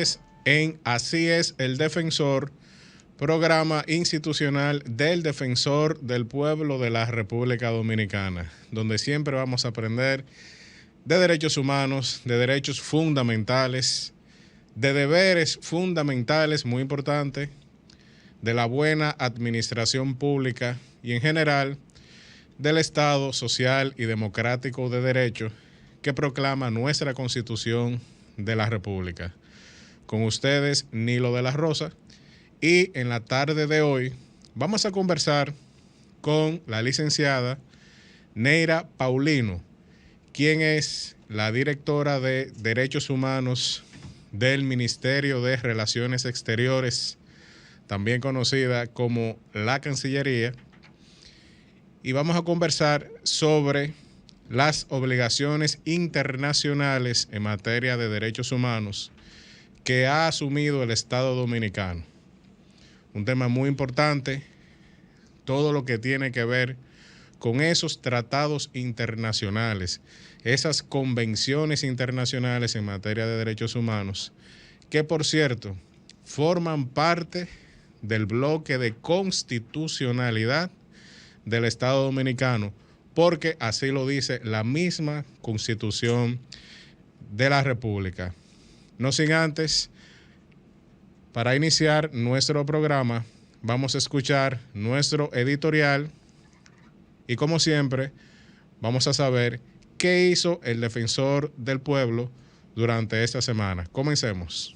ustedes en Así es el Defensor, programa institucional del Defensor del Pueblo de la República Dominicana, donde siempre vamos a aprender de derechos humanos, de derechos fundamentales, de deberes fundamentales, muy importante, de la buena administración pública y en general del Estado social y democrático de derecho que proclama nuestra Constitución de la República. Con ustedes, Nilo de la Rosa, y en la tarde de hoy vamos a conversar con la licenciada Neira Paulino, quien es la directora de Derechos Humanos del Ministerio de Relaciones Exteriores, también conocida como la Cancillería, y vamos a conversar sobre las obligaciones internacionales en materia de derechos humanos que ha asumido el Estado Dominicano. Un tema muy importante, todo lo que tiene que ver con esos tratados internacionales, esas convenciones internacionales en materia de derechos humanos, que por cierto, forman parte del bloque de constitucionalidad del Estado Dominicano, porque así lo dice la misma Constitución de la República. No sin antes, para iniciar nuestro programa, vamos a escuchar nuestro editorial y como siempre, vamos a saber qué hizo el Defensor del Pueblo durante esta semana. Comencemos.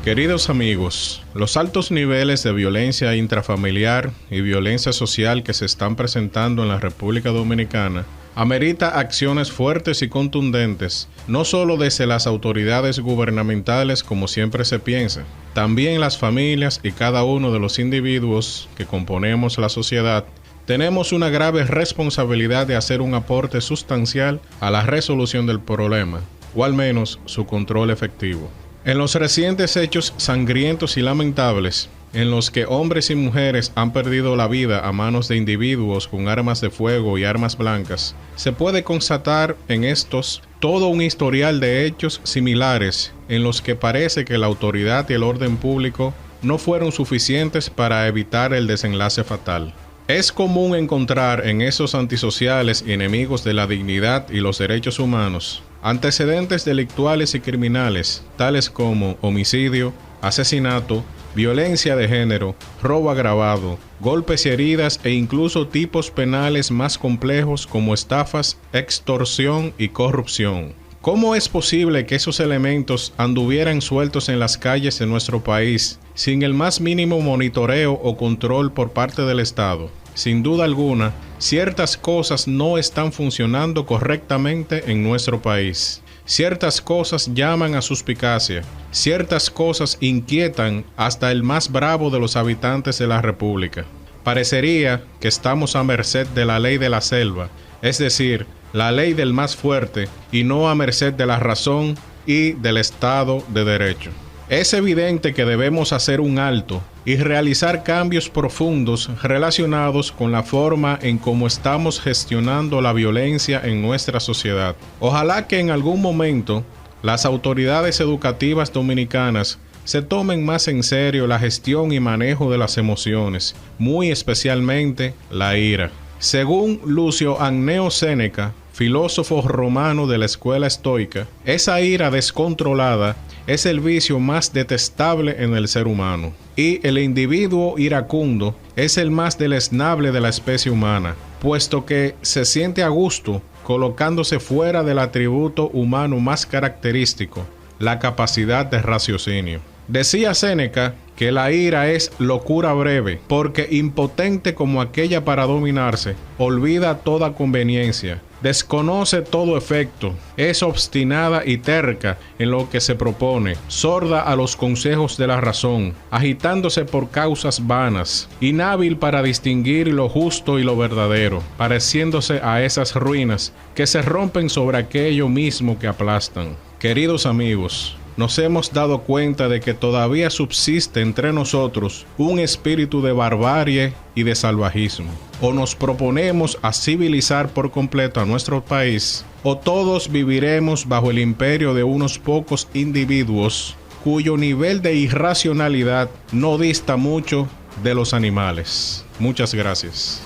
Queridos amigos, los altos niveles de violencia intrafamiliar y violencia social que se están presentando en la República Dominicana amerita acciones fuertes y contundentes, no solo desde las autoridades gubernamentales como siempre se piensa, también las familias y cada uno de los individuos que componemos la sociedad tenemos una grave responsabilidad de hacer un aporte sustancial a la resolución del problema, o al menos su control efectivo. En los recientes hechos sangrientos y lamentables, en los que hombres y mujeres han perdido la vida a manos de individuos con armas de fuego y armas blancas, se puede constatar en estos todo un historial de hechos similares en los que parece que la autoridad y el orden público no fueron suficientes para evitar el desenlace fatal. Es común encontrar en esos antisociales y enemigos de la dignidad y los derechos humanos antecedentes delictuales y criminales, tales como homicidio, asesinato, violencia de género, robo agravado, golpes y heridas e incluso tipos penales más complejos como estafas, extorsión y corrupción. ¿Cómo es posible que esos elementos anduvieran sueltos en las calles de nuestro país sin el más mínimo monitoreo o control por parte del Estado? Sin duda alguna, ciertas cosas no están funcionando correctamente en nuestro país. Ciertas cosas llaman a suspicacia. Ciertas cosas inquietan hasta el más bravo de los habitantes de la República. Parecería que estamos a merced de la ley de la selva, es decir, la ley del más fuerte, y no a merced de la razón y del Estado de Derecho. Es evidente que debemos hacer un alto y realizar cambios profundos relacionados con la forma en cómo estamos gestionando la violencia en nuestra sociedad. Ojalá que en algún momento las autoridades educativas dominicanas se tomen más en serio la gestión y manejo de las emociones, muy especialmente la ira. Según Lucio Anneo Séneca, filósofo romano de la escuela estoica, esa ira descontrolada es el vicio más detestable en el ser humano, y el individuo iracundo es el más deleznable de la especie humana, puesto que se siente a gusto colocándose fuera del atributo humano más característico, la capacidad de raciocinio. Decía Séneca que la ira es locura breve, porque impotente como aquella para dominarse, olvida toda conveniencia, desconoce todo efecto, es obstinada y terca en lo que se propone, sorda a los consejos de la razón, agitándose por causas vanas, inhábil para distinguir lo justo y lo verdadero, pareciéndose a esas ruinas que se rompen sobre aquello mismo que aplastan. Queridos amigos, nos hemos dado cuenta de que todavía subsiste entre nosotros un espíritu de barbarie y de salvajismo. O nos proponemos a civilizar por completo a nuestro país, o todos viviremos bajo el imperio de unos pocos individuos cuyo nivel de irracionalidad no dista mucho de los animales. Muchas gracias.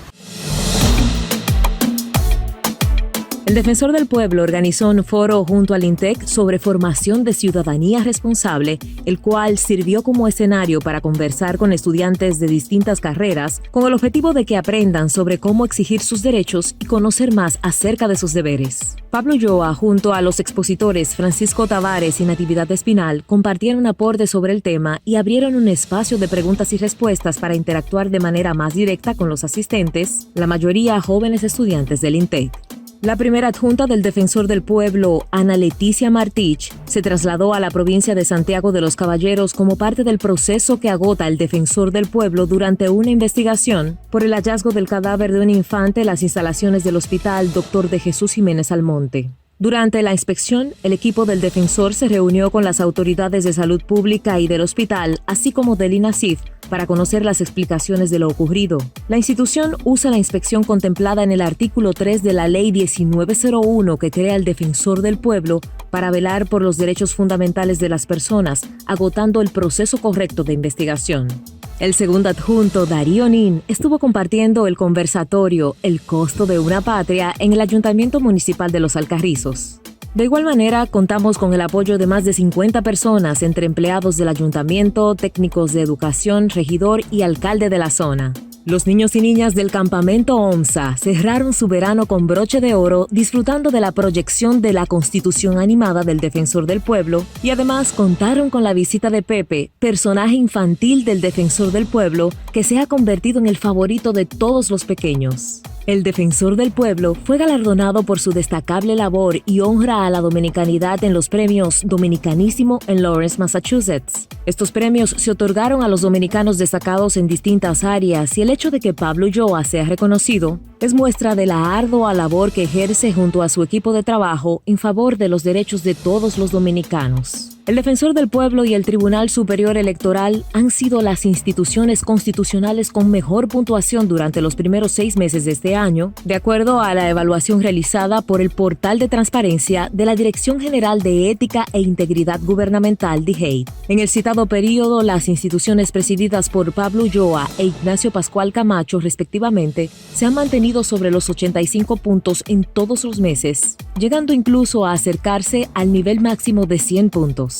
El Defensor del Pueblo organizó un foro junto al INTEC sobre formación de ciudadanía responsable, el cual sirvió como escenario para conversar con estudiantes de distintas carreras con el objetivo de que aprendan sobre cómo exigir sus derechos y conocer más acerca de sus deberes. Pablo Ulloa, junto a los expositores Francisco Tavares y Natividad Espinal, compartieron aportes sobre el tema y abrieron un espacio de preguntas y respuestas para interactuar de manera más directa con los asistentes, la mayoría jóvenes estudiantes del INTEC. La primera adjunta del Defensor del Pueblo, Ana Leticia Martich, se trasladó a la provincia de Santiago de los Caballeros como parte del proceso que agota el Defensor del Pueblo durante una investigación por el hallazgo del cadáver de un infante en las instalaciones del Hospital Dr. de Jesús Jiménez Almonte. Durante la inspección, el equipo del defensor se reunió con las autoridades de salud pública y del hospital, así como del INASIF, para conocer las explicaciones de lo ocurrido. La institución usa la inspección contemplada en el artículo 3 de la Ley 1901 que crea el Defensor del Pueblo para velar por los derechos fundamentales de las personas, agotando el proceso correcto de investigación. El segundo adjunto, Darío Nin, estuvo compartiendo el conversatorio El costo de una patria en el Ayuntamiento Municipal de Los Alcarrizos. De igual manera, contamos con el apoyo de más de 50 personas, entre empleados del ayuntamiento, técnicos de educación, regidor y alcalde de la zona. Los niños y niñas del campamento OMSA cerraron su verano con broche de oro, disfrutando de la proyección de la Constitución animada del Defensor del Pueblo, y además contaron con la visita de Pepe, personaje infantil del Defensor del Pueblo, que se ha convertido en el favorito de todos los pequeños. El Defensor del Pueblo fue galardonado por su destacable labor y honra a la dominicanidad en los premios Dominicanísimo en Lawrence, Massachusetts. Estos premios se otorgaron a los dominicanos destacados en distintas áreas y el hecho de que Pablo Ulloa sea reconocido es muestra de la ardua labor que ejerce junto a su equipo de trabajo en favor de los derechos de todos los dominicanos. El Defensor del Pueblo y el Tribunal Superior Electoral han sido las instituciones constitucionales con mejor puntuación durante los primeros 6 meses de este año, de acuerdo a la evaluación realizada por el portal de transparencia de la Dirección General de Ética e Integridad Gubernamental, DGEIT. En el citado periodo, las instituciones presididas por Pablo Ulloa e Ignacio Pascual Camacho, respectivamente, se han mantenido sobre los 85 puntos en todos los meses, llegando incluso a acercarse al nivel máximo de 100 puntos.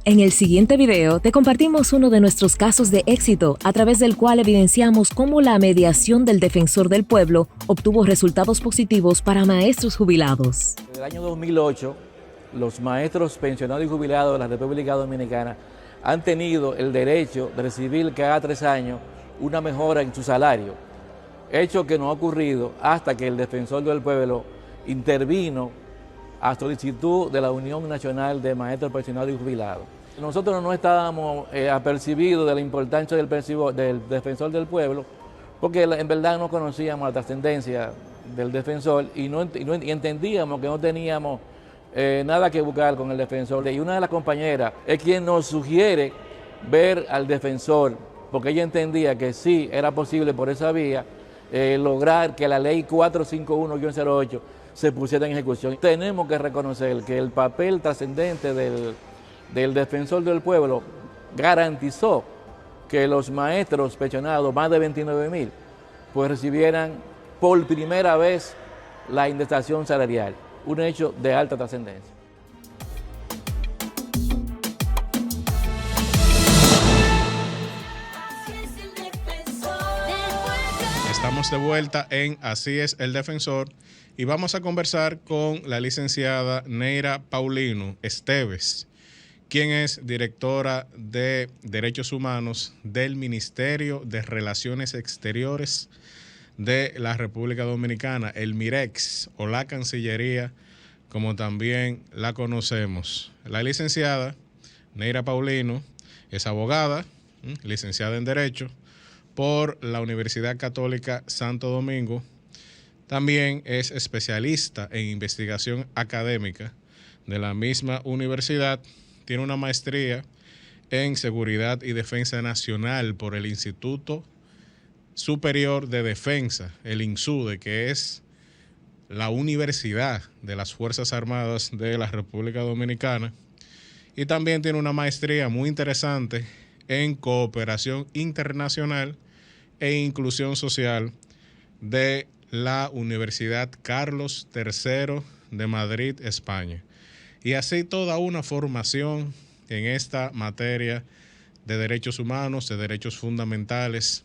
En el siguiente video te compartimos uno de nuestros casos de éxito, a través del cual evidenciamos cómo la mediación del Defensor del Pueblo obtuvo resultados positivos para maestros jubilados. En el año 2008, los maestros pensionados y jubilados de la República Dominicana han tenido el derecho de recibir cada 3 años una mejora en su salario, hecho que no ha ocurrido hasta que el Defensor del Pueblo intervino a solicitud de la Unión Nacional de Maestros Pensionados y Jubilados. Nosotros no estábamos apercibidos de la importancia del Defensor del Pueblo, porque en verdad no conocíamos la trascendencia del Defensor y entendíamos que no teníamos nada que buscar con el Defensor. Y una de las compañeras es quien nos sugiere ver al Defensor, porque ella entendía que sí era posible por esa vía lograr que la ley 451-08 se pusiera en ejecución. Tenemos que reconocer que el papel trascendente del Defensor del Pueblo garantizó que los maestros pensionados, más de 29,000, pues recibieran por primera vez la indexación salarial, un hecho de alta trascendencia. Estamos de vuelta en Así es el Defensor y vamos a conversar con la licenciada Neira Paulino Esteves, quien es directora de Derechos Humanos del Ministerio de Relaciones Exteriores de la República Dominicana, el MIREX, o la Cancillería, como también la conocemos. La licenciada Neira Paulino es abogada, licenciada en Derecho por la Universidad Católica Santo Domingo. También es especialista en investigación académica de la misma universidad, tiene una maestría en Seguridad y Defensa Nacional por el Instituto Superior de Defensa, el INSUDE, que es la Universidad de las Fuerzas Armadas de la República Dominicana. Y también tiene una maestría muy interesante en Cooperación Internacional e Inclusión Social de la Universidad Carlos III de Madrid, España. Y así toda una formación en esta materia de derechos humanos, de derechos fundamentales,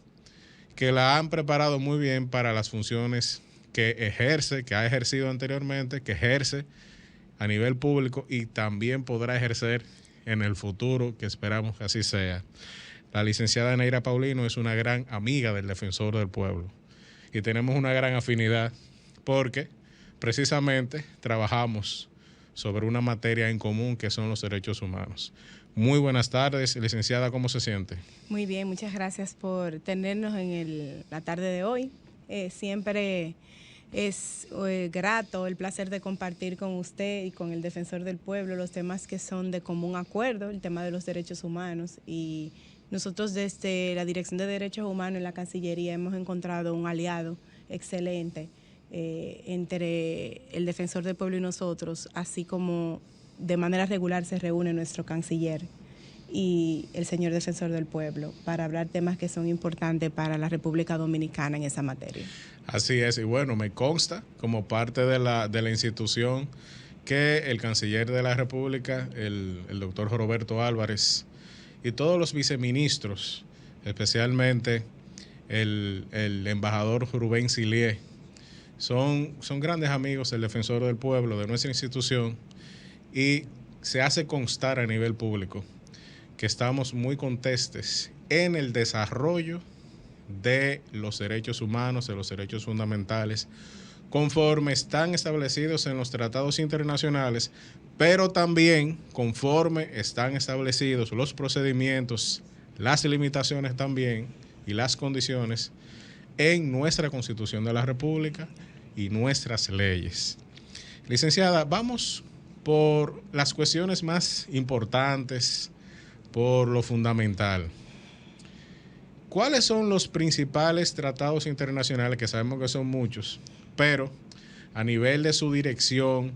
que la han preparado muy bien para las funciones que ejerce, que ha ejercido anteriormente, que ejerce a nivel público y también podrá ejercer en el futuro, que esperamos que así sea. La licenciada Neira Paulino es una gran amiga del Defensor del Pueblo y tenemos una gran afinidad porque precisamente trabajamos sobre una materia en común que son los derechos humanos. Muy buenas tardes, licenciada, ¿cómo se siente? Muy bien, muchas gracias por tenernos en la tarde de hoy. Siempre es grato el placer de compartir con usted y con el Defensor del Pueblo los temas que son de común acuerdo, el tema de los derechos humanos. Y nosotros desde la Dirección de Derechos Humanos en la Cancillería hemos encontrado un aliado excelente entre el Defensor del Pueblo y nosotros, así como de manera regular se reúne nuestro canciller y el señor Defensor del Pueblo para hablar temas que son importantes para la República Dominicana en esa materia. Así es, y bueno, me consta como parte de la institución que el canciller de la República, el doctor Roberto Álvarez, y todos los viceministros, especialmente el embajador Rubén Silié, son grandes amigos del Defensor del Pueblo, de nuestra institución, y se hace constar a nivel público que estamos muy contestes en el desarrollo de los derechos humanos, de los derechos fundamentales, conforme están establecidos en los tratados internacionales, pero también conforme están establecidos los procedimientos, las limitaciones también y las condiciones en nuestra Constitución de la República y nuestras leyes. Licenciada, vamos por las cuestiones más importantes, por lo fundamental. ¿Cuáles son los principales tratados internacionales, que sabemos que son muchos, pero a nivel de su dirección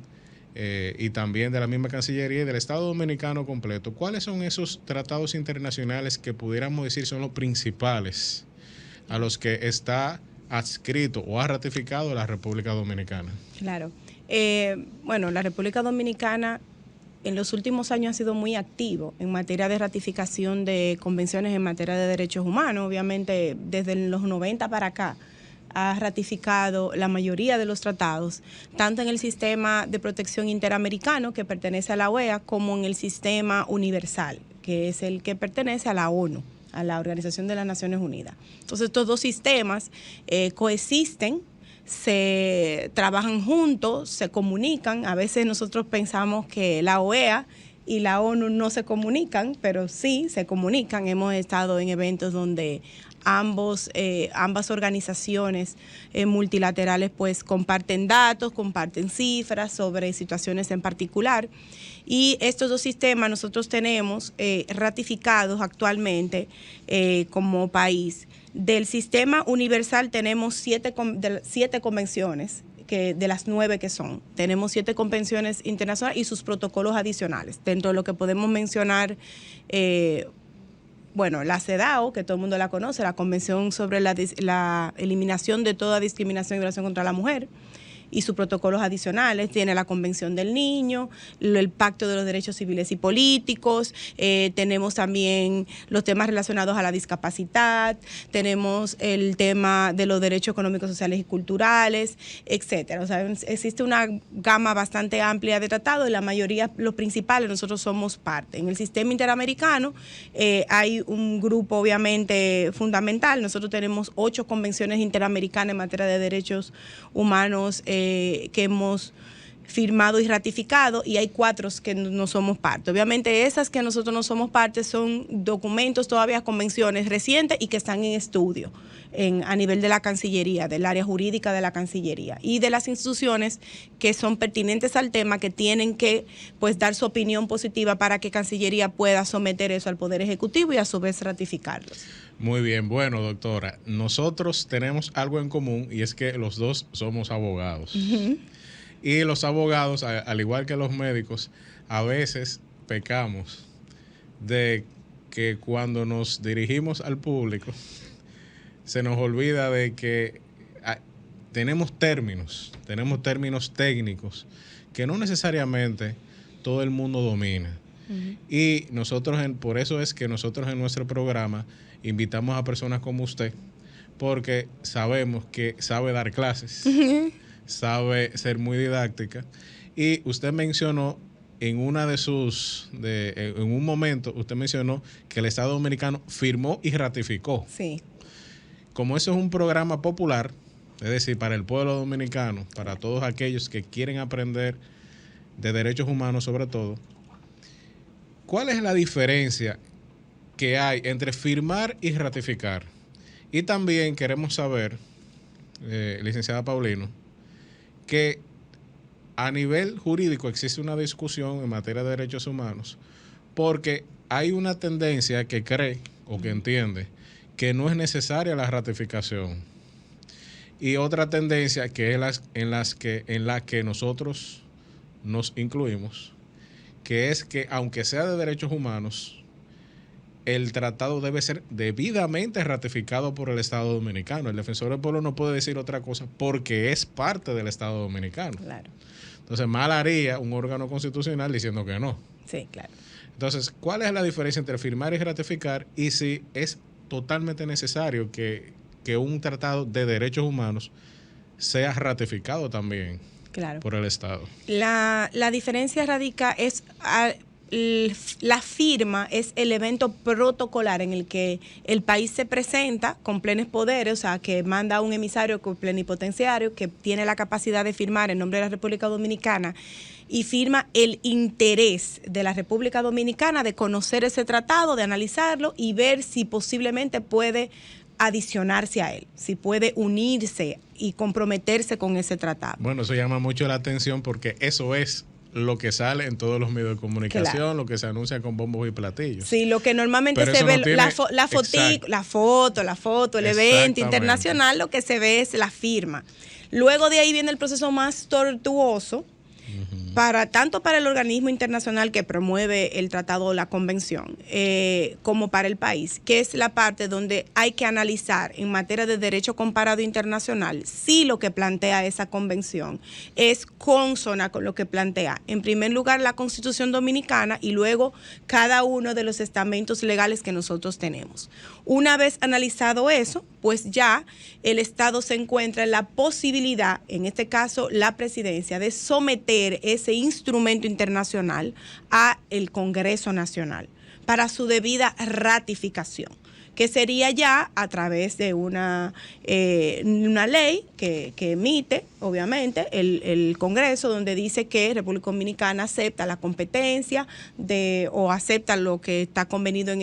y también de la misma Cancillería y del Estado Dominicano completo, cuáles son esos tratados internacionales que pudiéramos decir son los principales a los que está adscrito o ha ratificado la República Dominicana? Claro. Bueno, la República Dominicana en los últimos años ha sido muy activo en materia de ratificación de convenciones en materia de derechos humanos. Obviamente, desde los 90 para acá, ha ratificado la mayoría de los tratados, tanto en el sistema de protección interamericano, que pertenece a la OEA, como en el sistema universal, que es el que pertenece a la ONU, a la Organización de las Naciones Unidas. Entonces, estos dos sistemas coexisten, se trabajan juntos, se comunican. A veces nosotros pensamos que la OEA y la ONU no se comunican, pero sí se comunican. Hemos estado en eventos donde ambas organizaciones multilaterales pues comparten datos, comparten cifras sobre situaciones en particular. Y estos dos sistemas nosotros tenemos ratificados actualmente como país. Del sistema universal tenemos 7 convenciones, que de las 9 que son. Tenemos 7 convenciones internacionales y sus protocolos adicionales. Dentro de lo que podemos mencionar, la CEDAW, que todo el mundo la conoce, la Convención sobre la Eliminación de toda discriminación y violación contra la mujer, y sus protocolos adicionales. Tiene la Convención del Niño, el Pacto de los Derechos Civiles y Políticos, tenemos también los temas relacionados a la discapacidad, tenemos el tema de los derechos económicos, sociales y culturales, etcétera. O sea, existe una gama bastante amplia de tratados y la mayoría, los principales, nosotros somos parte. En el sistema interamericano hay un grupo obviamente fundamental. Nosotros tenemos 8 convenciones interamericanas en materia de derechos humanos que hemos firmado y ratificado, y hay 4 que no somos parte. Obviamente esas que nosotros no somos parte son documentos, todavía convenciones recientes y que están en estudio. a nivel de la Cancillería, del área jurídica de la Cancillería y de las instituciones que son pertinentes al tema, que tienen que pues dar su opinión positiva para que Cancillería pueda someter eso al Poder Ejecutivo y a su vez ratificarlo. Muy bien, bueno, doctora, nosotros tenemos algo en común y es que los dos somos abogados. Y los abogados, al igual que los médicos, a veces pecamos de que cuando nos dirigimos al público se nos olvida de que tenemos términos técnicos que no necesariamente todo el mundo domina. Y nosotros, por eso es que nosotros en nuestro programa invitamos a personas como usted, porque sabemos que sabe dar clases, sabe ser muy didáctica. Y usted mencionó en un momento, usted mencionó que el Estado Dominicano firmó y ratificó. Sí. Como eso es un programa popular, es decir, para el pueblo dominicano, para todos aquellos que quieren aprender de derechos humanos sobre todo, ¿cuál es la diferencia que hay entre firmar y ratificar? Y también queremos saber, licenciada Paulino, que a nivel jurídico existe una discusión en materia de derechos humanos porque hay una tendencia que cree o que entiende que no es necesaria la ratificación y otra tendencia que es en la que nosotros nos incluimos, que es que aunque sea de derechos humanos, el tratado debe ser debidamente ratificado por el Estado Dominicano. El defensor del pueblo no puede decir otra cosa porque es parte del Estado Dominicano. Claro. Entonces, mal haría un órgano constitucional diciendo que no. Sí, claro. Entonces, ¿cuál es la diferencia entre firmar y ratificar y si es totalmente necesario que un tratado de derechos humanos sea ratificado también por el Estado? La diferencia radica la firma es el evento protocolar en el que el país se presenta con plenos poderes, o sea, que manda un emisario plenipotenciario que tiene la capacidad de firmar en nombre de la República Dominicana y firma el interés de la República Dominicana de conocer ese tratado, de analizarlo y ver si posiblemente puede adicionarse a él, si puede unirse y comprometerse con ese tratado. Bueno, eso llama mucho la atención porque eso es lo que sale en todos los medios de comunicación, claro, lo que se anuncia con bombos y platillos. Sí, lo que normalmente se ve, la foto, el evento internacional, lo que se ve es la firma. Luego de ahí viene el proceso más tortuoso, tanto para el organismo internacional que promueve el tratado o la convención, como para el país, que es la parte donde hay que analizar en materia de derecho comparado internacional si lo que plantea esa convención es consona con lo que plantea, en primer lugar, la Constitución Dominicana y luego cada uno de los estamentos legales que nosotros tenemos. Una vez analizado eso, pues ya el Estado se encuentra en la posibilidad, en este caso la presidencia, de someter ese instrumento internacional a el Congreso Nacional para su debida ratificación, que sería ya a través de una ley que emite, obviamente, el Congreso, donde dice que República Dominicana acepta la competencia o acepta lo que está convenido en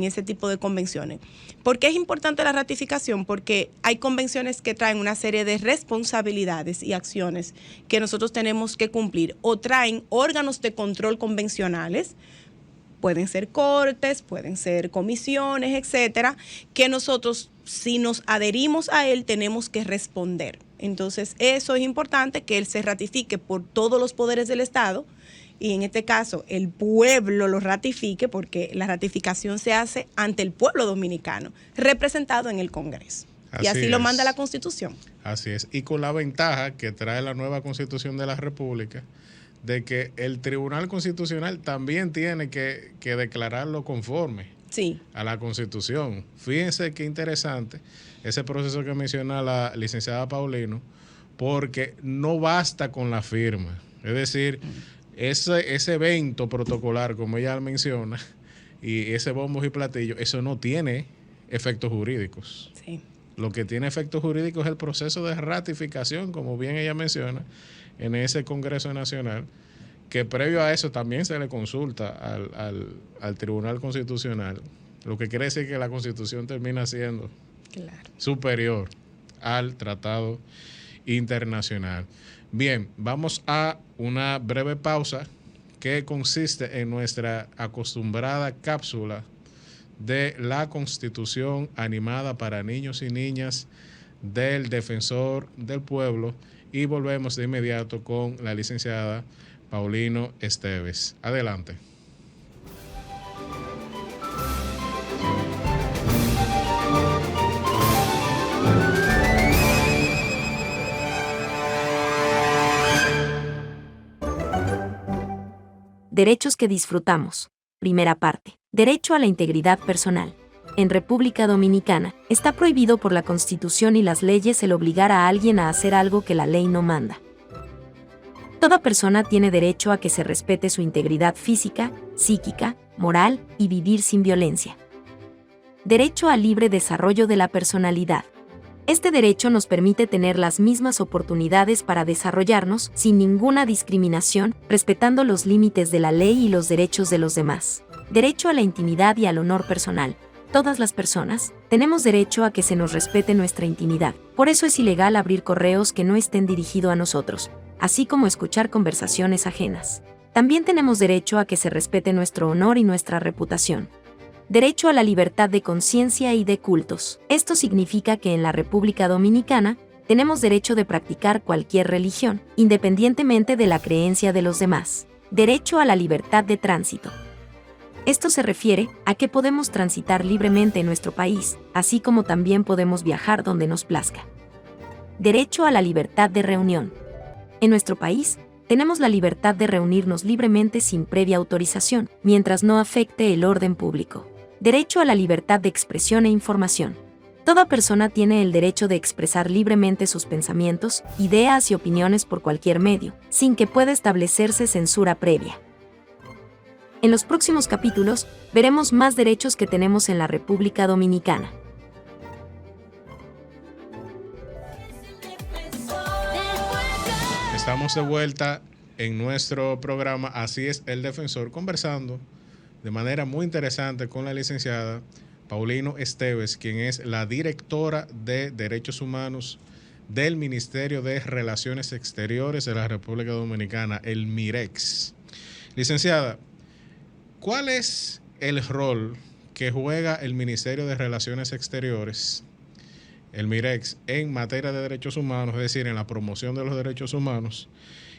ese tipo de convenciones. ¿Por qué es importante la ratificación? Porque hay convenciones que traen una serie de responsabilidades y acciones que nosotros tenemos que cumplir, o traen órganos de control convencionales, pueden ser cortes, pueden ser comisiones, etcétera, que nosotros, si nos adherimos a él, tenemos que responder. Entonces, eso es importante, que él se ratifique por todos los poderes del Estado, y en este caso el pueblo lo ratifique, porque la ratificación se hace ante el pueblo dominicano, representado en el Congreso. Y así lo manda la Constitución. Así es, y con la ventaja que trae la nueva Constitución de la República, de que el Tribunal Constitucional también tiene que declararlo conforme a la Constitución. Fíjense qué interesante ese proceso que menciona la licenciada Paulino, porque no basta con la firma. Es decir, ese evento protocolar, como ella menciona, y ese bombos y platillos, eso no tiene efectos jurídicos. Sí. Lo que tiene efectos jurídicos es el proceso de ratificación, como bien ella menciona, en ese Congreso Nacional, que previo a eso también se le consulta al Tribunal Constitucional, lo que quiere decir que la Constitución termina siendo superior al tratado internacional. Bien, vamos a una breve pausa que consiste en nuestra acostumbrada cápsula de la Constitución animada para niños y niñas del Defensor del Pueblo, y volvemos de inmediato con la licenciada Paulino Esteves. Adelante. Derechos que disfrutamos. Primera parte. Derecho a la integridad personal. En República Dominicana, está prohibido por la Constitución y las leyes el obligar a alguien a hacer algo que la ley no manda. Toda persona tiene derecho a que se respete su integridad física, psíquica, moral y vivir sin violencia. Derecho al libre desarrollo de la personalidad. Este derecho nos permite tener las mismas oportunidades para desarrollarnos sin ninguna discriminación, respetando los límites de la ley y los derechos de los demás. Derecho a la intimidad y al honor personal. Todas las personas tenemos derecho a que se nos respete nuestra intimidad. Por eso es ilegal abrir correos que no estén dirigidos a nosotros, así como escuchar conversaciones ajenas. También tenemos derecho a que se respete nuestro honor y nuestra reputación. Derecho a la libertad de conciencia y de cultos. Esto significa que en la República Dominicana tenemos derecho de practicar cualquier religión, independientemente de la creencia de los demás. Derecho a la libertad de tránsito. Esto se refiere a que podemos transitar libremente en nuestro país, así como también podemos viajar donde nos plazca. Derecho a la libertad de reunión. En nuestro país, tenemos la libertad de reunirnos libremente sin previa autorización, mientras no afecte el orden público. Derecho a la libertad de expresión e información. Toda persona tiene el derecho de expresar libremente sus pensamientos, ideas y opiniones por cualquier medio, sin que pueda establecerse censura previa. En los próximos capítulos, veremos más derechos que tenemos en la República Dominicana. Estamos de vuelta en nuestro programa Así es el Defensor, conversando de manera muy interesante con la licenciada Paulino Esteves, quien es la directora de Derechos Humanos del Ministerio de Relaciones Exteriores de la República Dominicana, el MIREX. Licenciada, ¿cuál es el rol que juega el Ministerio de Relaciones Exteriores, el MIREX, en materia de derechos humanos, es decir, en la promoción de los derechos humanos?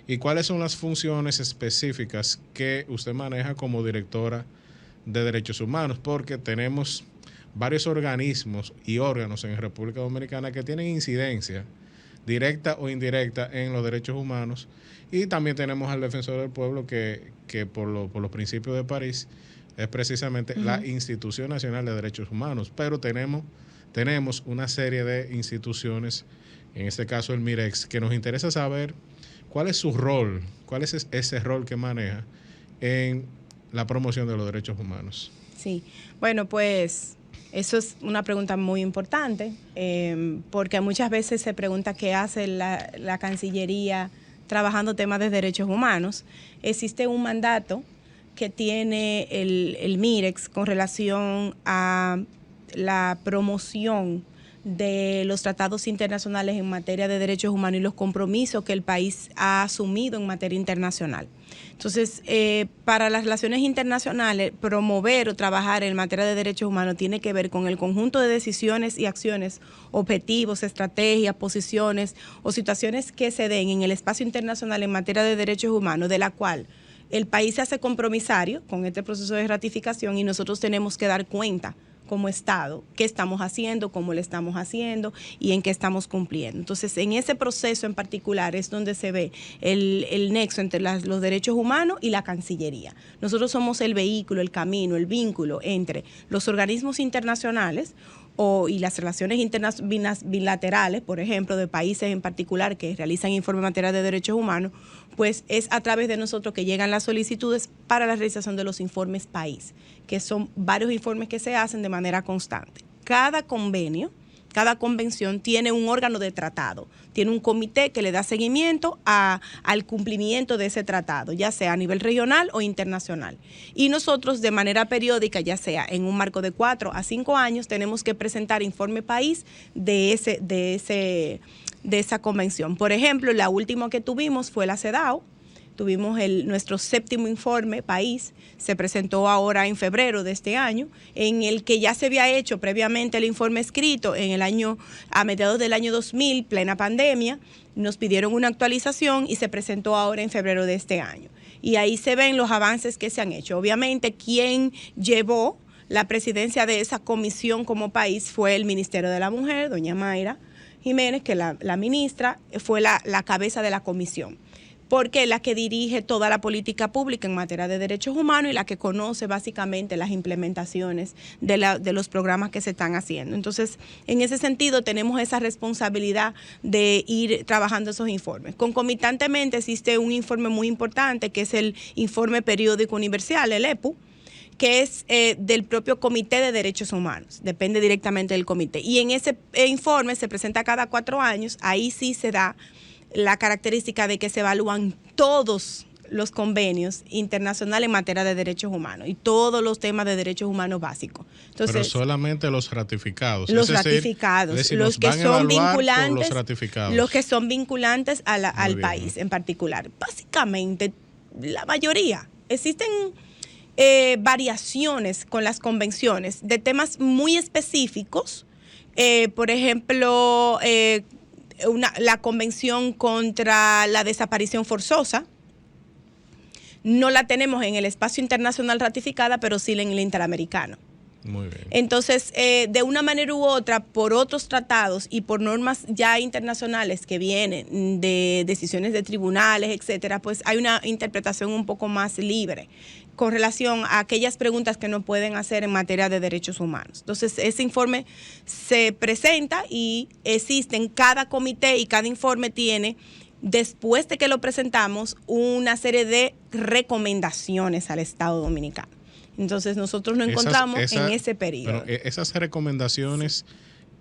¿Y cuáles son las funciones específicas que usted maneja como directora de derechos humanos? Porque tenemos varios organismos y órganos en República Dominicana que tienen incidencia directa o indirecta en los derechos humanos, y también tenemos al Defensor del Pueblo que por los principios de París es precisamente la Institución Nacional de Derechos Humanos, pero tenemos una serie de instituciones, en este caso el MIREX, que nos interesa saber cuál es su rol, cuál es ese rol que maneja en la promoción de los derechos humanos. Sí, bueno, pues eso es una pregunta muy importante, porque muchas veces se pregunta qué hace la Cancillería trabajando temas de derechos humanos. Existe un mandato que tiene el MIREX con relación a la promoción de los tratados internacionales en materia de derechos humanos y los compromisos que el país ha asumido en materia internacional. Entonces, para las relaciones internacionales, promover o trabajar en materia de derechos humanos tiene que ver con el conjunto de decisiones y acciones, objetivos, estrategias, posiciones o situaciones que se den en el espacio internacional en materia de derechos humanos, de la cual el país se hace compromisario con este proceso de ratificación, y nosotros tenemos que dar cuenta como Estado, qué estamos haciendo, cómo lo estamos haciendo y en qué estamos cumpliendo. Entonces, en ese proceso en particular es donde se ve el nexo entre los derechos humanos y la Cancillería. Nosotros somos el vehículo, el camino, el vínculo entre los organismos internacionales y las relaciones bilaterales, por ejemplo, de países en particular que realizan informes en materia de derechos humanos, pues es a través de nosotros que llegan las solicitudes para la realización de los informes país, que son varios informes que se hacen de manera constante. Cada convenio cada convención tiene un órgano de tratado, tiene un comité que le da seguimiento al cumplimiento de ese tratado, ya sea a nivel regional o internacional. Y nosotros de manera periódica, ya sea en un marco de 4 a 5 años, tenemos que presentar informe país de esa convención. Por ejemplo, la última que tuvimos fue la CEDAW. Tuvimos nuestro 7º informe país, se presentó ahora en febrero de este año, en el que ya se había hecho previamente el informe escrito a mediados del año 2000, plena pandemia. Nos pidieron una actualización y se presentó ahora en febrero de este año. Y ahí se ven los avances que se han hecho. Obviamente, quien llevó la presidencia de esa comisión como país fue el Ministerio de la Mujer, doña Mayra Jiménez, que la ministra fue la cabeza de la comisión, porque es la que dirige toda la política pública en materia de derechos humanos y la que conoce básicamente las implementaciones de los programas que se están haciendo. Entonces, en ese sentido, tenemos esa responsabilidad de ir trabajando esos informes. Concomitantemente existe un informe muy importante, que es el Informe Periódico Universal, el EPU, que es del propio Comité de Derechos Humanos, depende directamente del comité. Y en ese informe se presenta cada 4 años, ahí sí se da la característica de que se evalúan todos los convenios internacionales en materia de derechos humanos y todos los temas de derechos humanos básicos. Entonces, pero solamente los ratificados. Los ratificados, los que son vinculantes, los que son vinculantes al país en particular. Básicamente, la mayoría. Existen variaciones con las convenciones de temas muy específicos. Por ejemplo, la convención contra la desaparición forzosa, no la tenemos en el espacio internacional ratificada, pero sí en el interamericano. Muy bien. Entonces, de una manera u otra, por otros tratados y por normas ya internacionales que vienen de decisiones de tribunales, etcétera, pues hay una interpretación un poco más libre con relación a aquellas preguntas que no pueden hacer en materia de derechos humanos. Entonces, ese informe se presenta y existen, cada comité y cada informe tiene, después de que lo presentamos, una serie de recomendaciones al Estado Dominicano. Entonces, nosotros nos encontramos en ese periodo. Pero esas recomendaciones,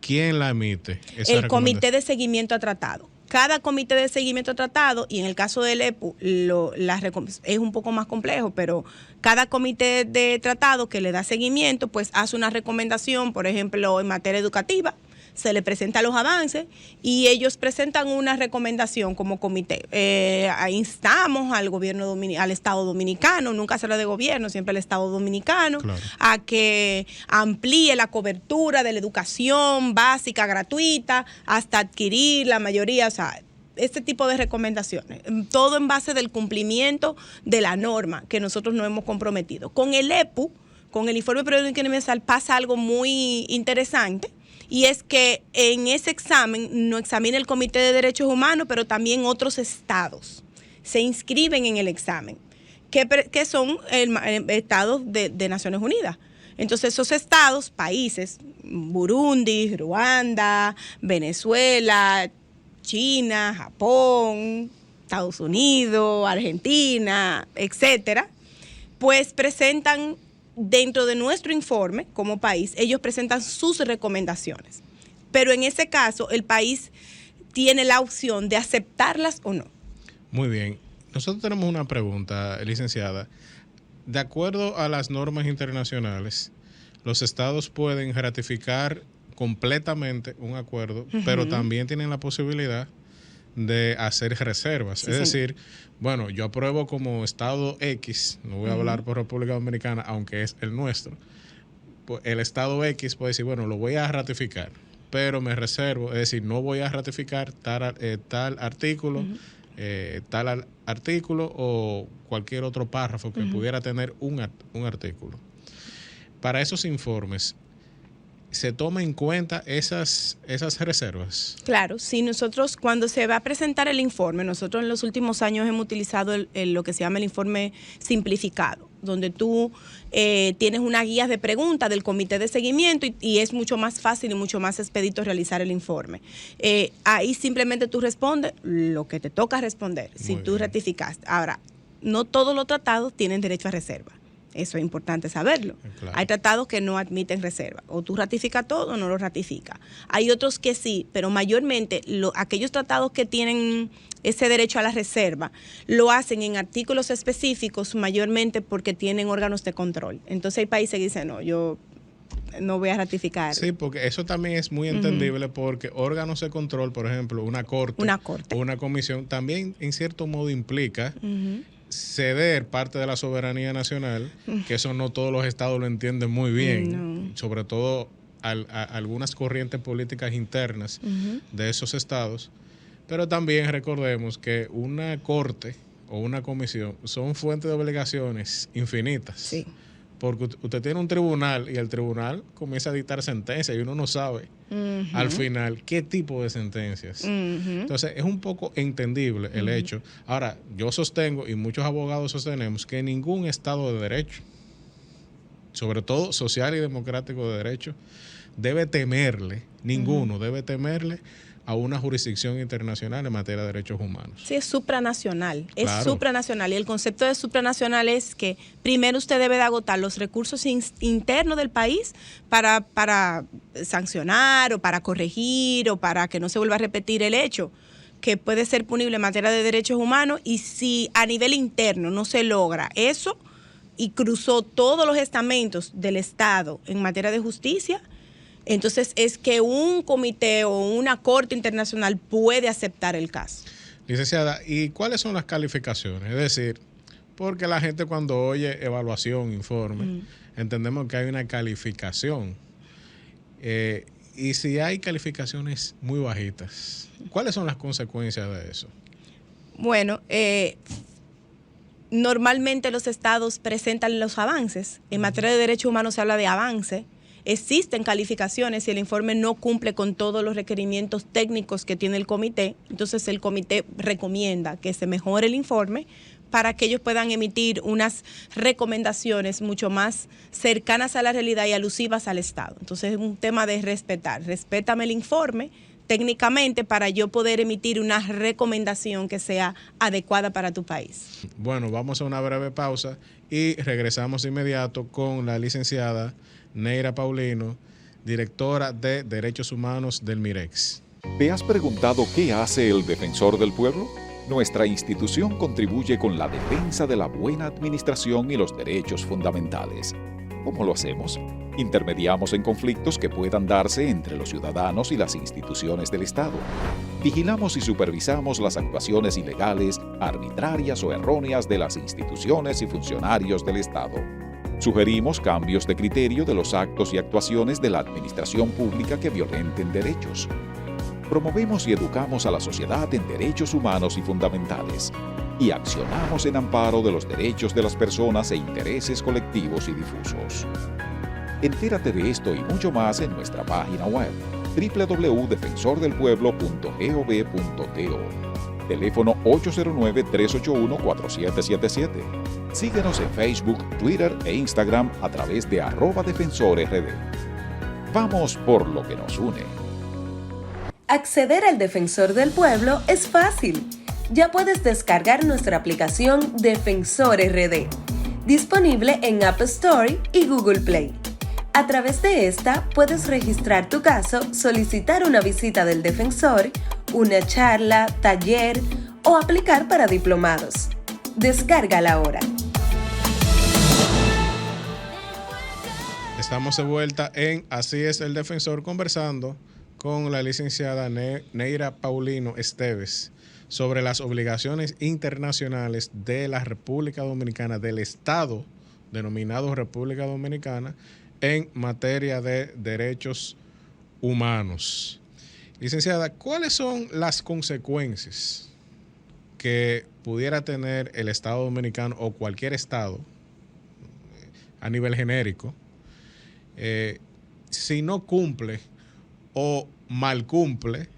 ¿quién la emite? El Comité de Seguimiento a Tratado. Cada comité de seguimiento a tratado, y en el caso del EPU es un poco más complejo, pero cada comité de tratado que le da seguimiento, pues hace una recomendación, por ejemplo, en materia educativa, se le presenta los avances y ellos presentan una recomendación como comité. Instamos al gobierno al Estado Dominicano, nunca se habla de gobierno, siempre el Estado Dominicano, claro, a que amplíe la cobertura de la educación básica gratuita hasta adquirir la mayoría, o sea, este tipo de recomendaciones, todo en base del cumplimiento de la norma que nosotros nos hemos comprometido. Con el EPU, con el Informe Periódico Universal, pasa algo muy interesante. Y es que en ese examen no examina el Comité de Derechos Humanos, pero también otros estados se inscriben en el examen, que son estados de Naciones Unidas. Entonces, esos estados, países, Burundi, Ruanda, Venezuela, China, Japón, Estados Unidos, Argentina, etcétera, pues presentan, dentro de nuestro informe como país, ellos presentan sus recomendaciones. Pero en ese caso, el país tiene la opción de aceptarlas o no. Muy bien. Nosotros tenemos una pregunta, licenciada. De acuerdo a las normas internacionales, los estados pueden ratificar completamente un acuerdo, pero también tienen la posibilidad de hacer reservas. Sí, es decir, bueno, yo apruebo como Estado X, no voy a hablar por República Dominicana, aunque es el nuestro. Pues el Estado X puede decir, bueno, lo voy a ratificar, pero me reservo, es decir, no voy a ratificar tal artículo, tal artículo o cualquier otro párrafo que pudiera tener un artículo. Para esos informes, ¿se toma en cuenta esas reservas? Claro, sí, nosotros cuando se va a presentar el informe, nosotros en los últimos años hemos utilizado lo que se llama el informe simplificado, donde tú tienes una guía de preguntas del comité de seguimiento y es mucho más fácil y mucho más expedito realizar el informe. Ahí simplemente tú respondes lo que te toca responder, si tú ratificaste. Ahora, no todos los tratados tienen derecho a reserva. Eso es importante saberlo. Claro. Hay tratados que no admiten reserva. O tú ratificas todo o no lo ratificas. Hay otros que sí, pero mayormente aquellos tratados que tienen ese derecho a la reserva lo hacen en artículos específicos, mayormente porque tienen órganos de control. Entonces hay países que dicen, no, yo no voy a ratificar. Sí, porque eso también es muy entendible porque órganos de control, por ejemplo, una corte o una comisión, también en cierto modo implica ceder parte de la soberanía nacional, que eso no todos los estados lo entienden muy bien, sobre todo a algunas corrientes políticas internas de esos estados, pero también recordemos que una corte o una comisión son fuentes de obligaciones infinitas. Sí. Porque usted tiene un tribunal y el tribunal comienza a dictar sentencias y uno no sabe al final qué tipo de sentencias. Entonces es un poco entendible el hecho. Ahora, yo sostengo y muchos abogados sostenemos que ningún Estado de Derecho, sobre todo social y democrático de derecho, debe temerle, ninguno debe temerle a una jurisdicción internacional en materia de derechos humanos. Sí, es supranacional, claro. Es supranacional. Y el concepto de supranacional es que primero usted debe de agotar los recursos internos del país para sancionar o para corregir o para que no se vuelva a repetir el hecho, que puede ser punible en materia de derechos humanos, y si a nivel interno no se logra eso y cruzó todos los estamentos del Estado en materia de justicia, entonces es que un comité o una corte internacional puede aceptar el caso. Licenciada, ¿y cuáles son las calificaciones? Es decir, porque la gente cuando oye evaluación, informe, entendemos que hay una calificación. Y si hay calificaciones muy bajitas, ¿cuáles son las consecuencias de eso? Bueno, normalmente los estados presentan los avances. En materia de derechos humanos se habla de avance. Existen calificaciones si el informe no cumple con todos los requerimientos técnicos que tiene el comité. Entonces el comité recomienda que se mejore el informe para que ellos puedan emitir unas recomendaciones mucho más cercanas a la realidad y alusivas al Estado. Entonces es un tema de respetar. Respétame el informe técnicamente para yo poder emitir una recomendación que sea adecuada para tu país. Bueno, vamos a una breve pausa y regresamos de inmediato con la licenciada Neira Paulino, directora de Derechos Humanos del MIREX. ¿Te has preguntado qué hace el Defensor del Pueblo? Nuestra institución contribuye con la defensa de la buena administración y los derechos fundamentales. ¿Cómo lo hacemos? Intermediamos en conflictos que puedan darse entre los ciudadanos y las instituciones del Estado. Vigilamos y supervisamos las actuaciones ilegales, arbitrarias o erróneas de las instituciones y funcionarios del Estado. Sugerimos cambios de criterio de los actos y actuaciones de la administración pública que violenten derechos. Promovemos y educamos a la sociedad en derechos humanos y fundamentales. Y accionamos en amparo de los derechos de las personas e intereses colectivos y difusos. Entérate de esto y mucho más en nuestra página web www.defensordelpueblo.gov.do. Teléfono 809-381-4777. Síguenos en Facebook, Twitter e Instagram a través de @defensorrd. Vamos por lo que nos une. Acceder al Defensor del Pueblo es fácil. Ya puedes descargar nuestra aplicación Defensor RD, disponible en App Store y Google Play. A través de esta puedes registrar tu caso, solicitar una visita del defensor, una charla, taller o aplicar para diplomados. Descárgala ahora. Estamos de vuelta en Así es el Defensor, conversando con la licenciada Neira Paulino Esteves sobre las obligaciones internacionales de la República Dominicana, del Estado denominado República Dominicana, en materia de derechos humanos. Licenciada, ¿cuáles son las consecuencias que pudiera tener el Estado dominicano o cualquier Estado a nivel genérico si no cumple o mal cumple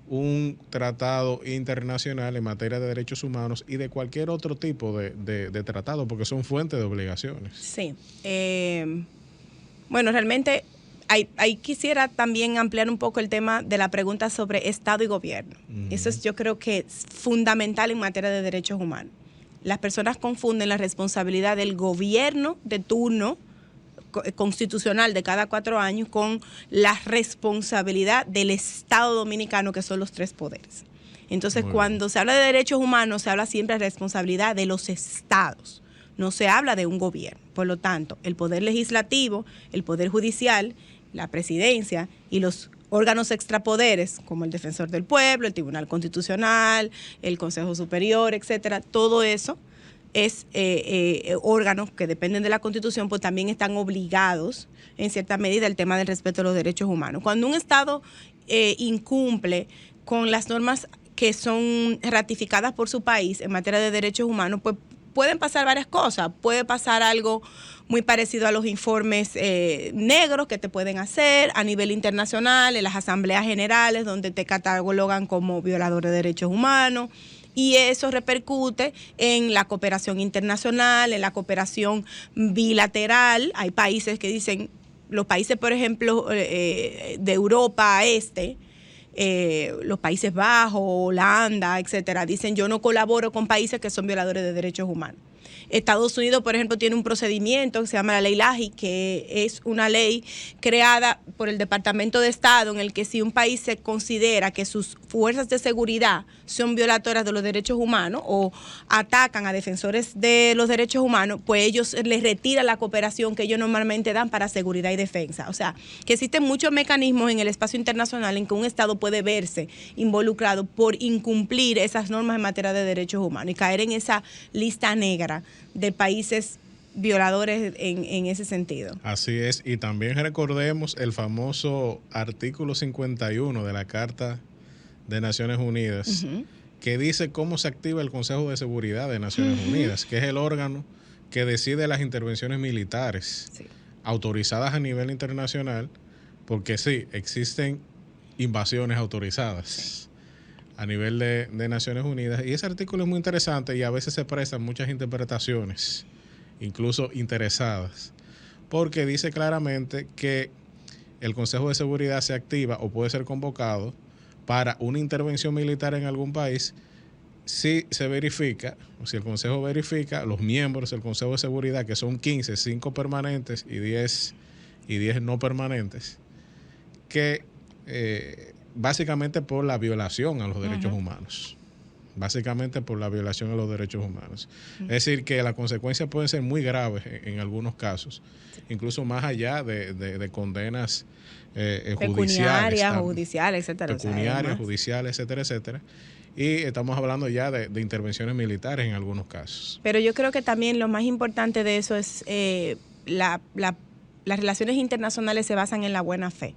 un tratado internacional en materia de derechos humanos y de cualquier otro tipo de tratado, porque son fuentes de obligaciones? Sí. Bueno, realmente ahí quisiera también ampliar un poco el tema de la pregunta sobre Estado y gobierno. Eso es, yo creo que es fundamental en materia de derechos humanos. las personas confunden la responsabilidad del gobierno de turno constitucional de cada 4 años con la responsabilidad del Estado dominicano, que son los 3 poderes. Entonces, cuando se habla de derechos humanos, se habla siempre de responsabilidad de los estados, no se habla de un gobierno. Por lo tanto, el poder legislativo, el poder judicial, la presidencia y los órganos extrapoderes, como el Defensor del Pueblo, el Tribunal Constitucional, el Consejo Superior, etcétera, todo eso es órganos que dependen de la Constitución, pues también están obligados, en cierta medida, al tema del respeto a los derechos humanos. Cuando un Estado incumple con las normas que son ratificadas por su país en materia de derechos humanos, pues pueden pasar varias cosas. Puede pasar algo muy parecido a los informes negros que te pueden hacer a nivel internacional, en las asambleas generales, donde te catalogan como violador de derechos humanos. Y eso repercute en la cooperación internacional, en la cooperación bilateral. Hay países que dicen, los países, por ejemplo, de Europa Este, los Países Bajos, Holanda, etcétera, dicen yo no colaboro con países que son violadores de derechos humanos. Estados Unidos, por ejemplo, tiene un procedimiento que se llama la ley LAJI, que es una ley creada por el Departamento de Estado, en el que si un país se considera que sus fuerzas de seguridad son violadoras de los derechos humanos o atacan a defensores de los derechos humanos, pues ellos les retiran la cooperación que ellos normalmente dan para seguridad y defensa. O sea, que existen muchos mecanismos en el espacio internacional en que un Estado puede verse involucrado por incumplir esas normas en materia de derechos humanos y caer en esa lista negra de países violadores en ese sentido. Así es, y también recordemos el famoso artículo 51 de la Carta de Naciones Unidas, que dice cómo se activa el Consejo de Seguridad de Naciones Unidas, que es el órgano que decide las intervenciones militares autorizadas a nivel internacional, porque sí, existen invasiones autorizadas a nivel de Naciones Unidas, y ese artículo es muy interesante y a veces se prestan muchas interpretaciones, incluso interesadas, porque dice claramente que el Consejo de Seguridad se activa o puede ser convocado para una intervención militar en algún país si se verifica, o si el Consejo verifica, los miembros del Consejo de Seguridad, que son 15, 5 permanentes y 10 no permanentes, que básicamente por la violación a los derechos humanos. Básicamente por la violación a los derechos humanos. Es decir, que las consecuencias pueden ser muy graves en algunos casos, incluso más allá de condenas pecuniarias, judiciales, etcétera. Pecuniarias, judiciales, etcétera, etcétera. Y estamos hablando ya de intervenciones militares en algunos casos. Pero yo creo que también lo más importante de eso es las relaciones internacionales se basan en la buena fe.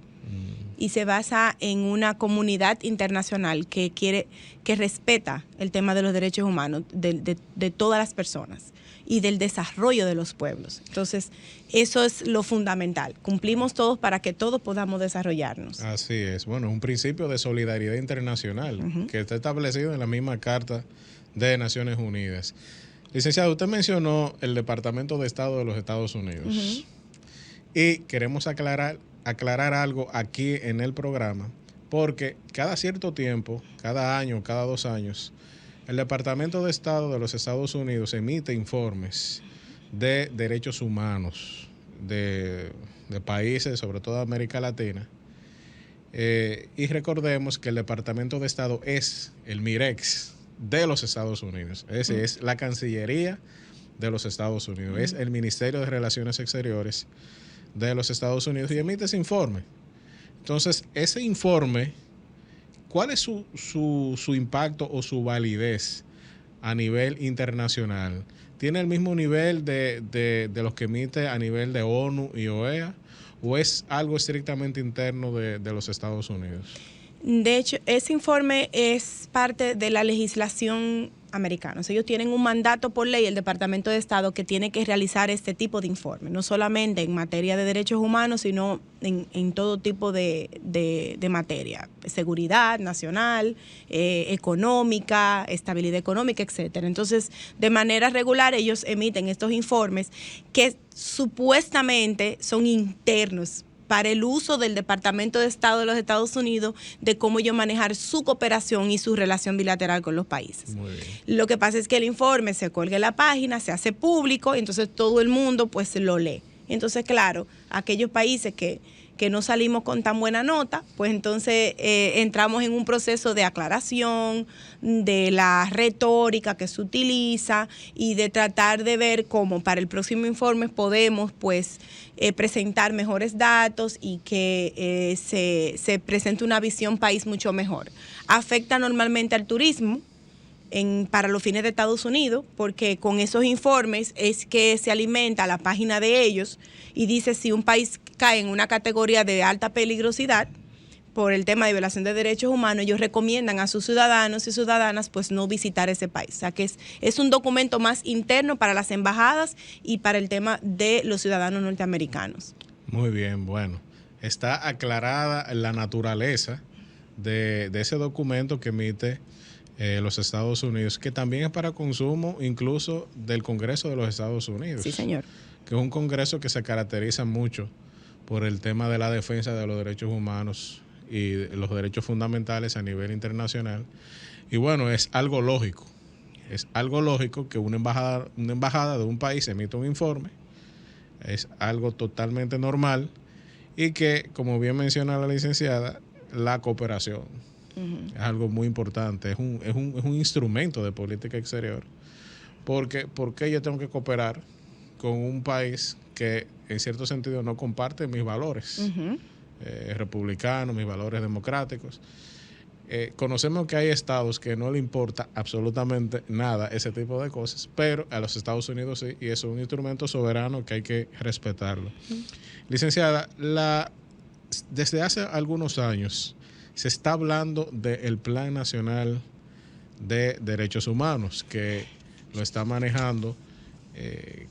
Y se basa en una comunidad internacional que respeta el tema de los derechos humanos de todas las personas y del desarrollo de los pueblos. Entonces, eso es lo fundamental. Cumplimos todos para que todos podamos desarrollarnos. Así es. Bueno, es un principio de solidaridad internacional que está establecido en la misma Carta de Naciones Unidas. Licenciado, usted mencionó el Departamento de Estado de los Estados Unidos. Y queremos aclarar algo aquí en el programa, porque cada cierto tiempo, cada año, cada 2 años, el Departamento de Estado de los Estados Unidos emite informes de derechos humanos de países, sobre todo de América Latina. Y recordemos que el Departamento de Estado es el MIREX de los Estados Unidos, es la Cancillería de los Estados Unidos, es el Ministerio de Relaciones Exteriores de los Estados Unidos y emite ese informe. Entonces, ese informe, ¿cuál es su impacto o su validez a nivel internacional? ¿Tiene el mismo nivel de los que emite a nivel de ONU y OEA o es algo estrictamente interno de los Estados Unidos? De hecho, ese informe es parte de la legislación americana. O sea, ellos tienen un mandato por ley, el Departamento de Estado, que tiene que realizar este tipo de informes, no solamente en materia de derechos humanos, sino en todo tipo de materia, seguridad nacional, económica, estabilidad económica, etcétera. Entonces, de manera regular, ellos emiten estos informes que supuestamente son internos para el uso del Departamento de Estado de los Estados Unidos de cómo ellos manejar su cooperación y su relación bilateral con los países. Muy bien. Lo que pasa es que el informe se cuelga en la página, se hace público, y entonces todo el mundo pues lo lee. Entonces, claro, aquellos países que no salimos con tan buena nota, pues entonces entramos en un proceso de aclaración de la retórica que se utiliza y de tratar de ver cómo para el próximo informe podemos pues presentar mejores datos y que se presente una visión país mucho mejor. Afecta normalmente al turismo para los fines de Estados Unidos, porque con esos informes es que se alimenta la página de ellos y dice si un país cae en una categoría de alta peligrosidad por el tema de violación de derechos humanos, ellos recomiendan a sus ciudadanos y ciudadanas pues no visitar ese país. O sea que es un documento más interno para las embajadas y para el tema de los ciudadanos norteamericanos. Muy bien, bueno, está aclarada la naturaleza de ese documento que emite los Estados Unidos, que también es para consumo incluso del Congreso de los Estados Unidos. Sí, señor. Que es un Congreso que se caracteriza mucho por el tema de la defensa de los derechos humanos y los derechos fundamentales a nivel internacional. Y bueno, es algo lógico. Es algo lógico que una embajada de un país emita un informe. Es algo totalmente normal y que, como bien menciona la licenciada, la cooperación es algo muy importante, es un instrumento de política exterior. ¿Por qué yo tengo que cooperar con un país que en cierto sentido no comparte mis valores republicanos, mis valores democráticos? Conocemos que hay estados que no le importa absolutamente nada ese tipo de cosas, pero a los Estados Unidos sí, y eso es un instrumento soberano que hay que respetarlo. Licenciada, desde hace algunos años se está hablando del Plan Nacional de Derechos Humanos, que lo está manejando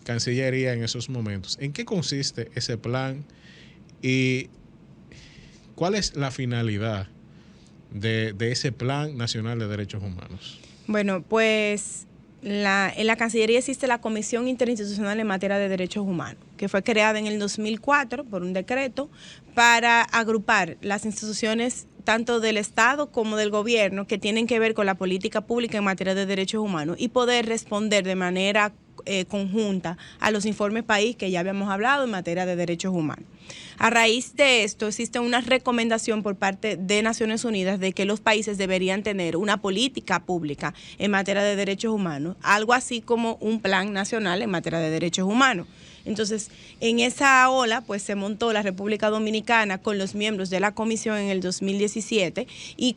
Cancillería en esos momentos. ¿En qué consiste ese plan y cuál es la finalidad de ese Plan Nacional de Derechos Humanos? Bueno, pues en la Cancillería existe la Comisión Interinstitucional en Materia de Derechos Humanos, que fue creada en el 2004 por un decreto para agrupar las instituciones tanto del Estado como del gobierno que tienen que ver con la política pública en materia de derechos humanos y poder responder de manera conjunta a los informes país que ya habíamos hablado en materia de derechos humanos. A raíz de esto existe una recomendación por parte de Naciones Unidas de que los países deberían tener una política pública en materia de derechos humanos, algo así como un plan nacional en materia de derechos humanos. Entonces, en esa ola, pues se montó la República Dominicana con los miembros de la comisión en el 2017 y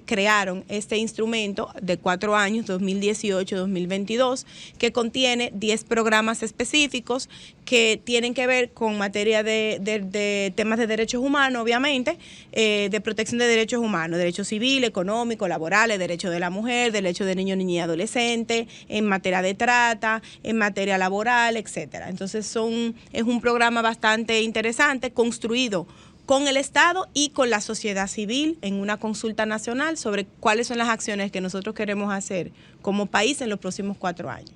crearon este instrumento de 4 años, 2018-2022, que contiene 10 programas específicos que tienen que ver con materia de temas de derechos humanos, obviamente, de protección de derechos humanos, derechos civiles, económicos, laborales, derechos de la mujer, derechos de niños, niñas y adolescentes, en materia de trata, en materia laboral, etcétera. Entonces es un programa bastante interesante, construido con el Estado y con la sociedad civil en una consulta nacional sobre cuáles son las acciones que nosotros queremos hacer como país en los próximos 4 años.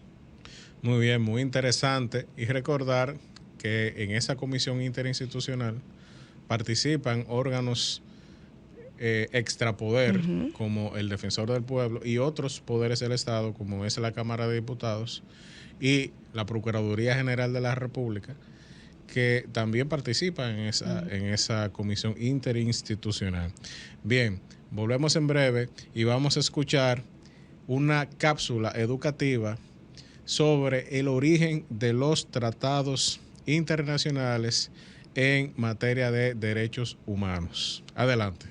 Muy bien, muy interesante. Y recordar que en esa comisión interinstitucional participan órganos extrapoder como el Defensor del Pueblo y otros poderes del Estado como es la Cámara de Diputados y la Procuraduría General de la República, que también participan en esa comisión interinstitucional. Bien, volvemos en breve y vamos a escuchar una cápsula educativa sobre el origen de los tratados internacionales en materia de derechos humanos. Adelante.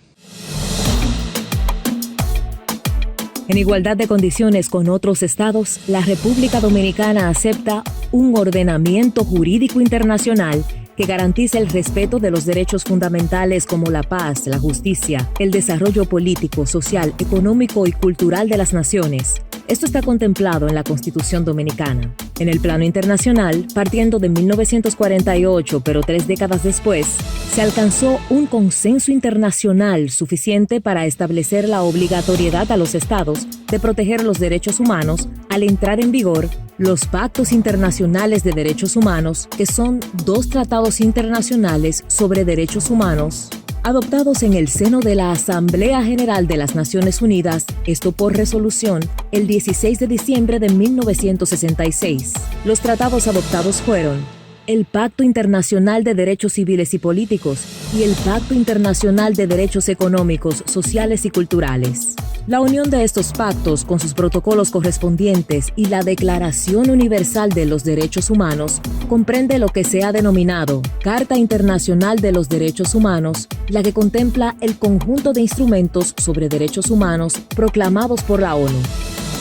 En igualdad de condiciones con otros estados, la República Dominicana acepta un ordenamiento jurídico internacional que garantiza el respeto de los derechos fundamentales como la paz, la justicia, el desarrollo político, social, económico y cultural de las naciones. Esto está contemplado en la Constitución Dominicana. En el plano internacional, partiendo de 1948, pero 3 décadas después, se alcanzó un consenso internacional suficiente para establecer la obligatoriedad a los estados de proteger los derechos humanos al entrar en vigor Los Pactos Internacionales de Derechos Humanos, que son 2 tratados internacionales sobre derechos humanos, adoptados en el seno de la Asamblea General de las Naciones Unidas, esto por resolución, el 16 de diciembre de 1966. Los tratados adoptados fueron el Pacto Internacional de Derechos Civiles y Políticos y el Pacto Internacional de Derechos Económicos, Sociales y Culturales. La unión de estos pactos con sus protocolos correspondientes y la Declaración Universal de los Derechos Humanos comprende lo que se ha denominado Carta Internacional de los Derechos Humanos, la que contempla el conjunto de instrumentos sobre derechos humanos proclamados por la ONU.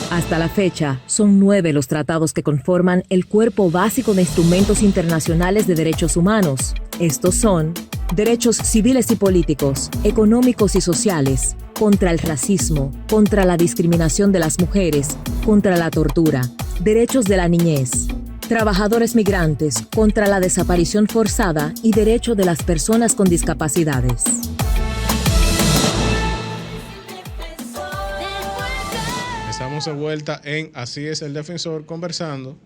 Hasta la fecha, son 9 los tratados que conforman el cuerpo básico de instrumentos internacionales de derechos humanos. Estos son derechos civiles y políticos, económicos y sociales, contra el racismo, contra la discriminación de las mujeres, contra la tortura, derechos de la niñez, trabajadores migrantes, contra la desaparición forzada y derecho de las personas con discapacidades. Estamos de vuelta en Así es el Defensor, conversando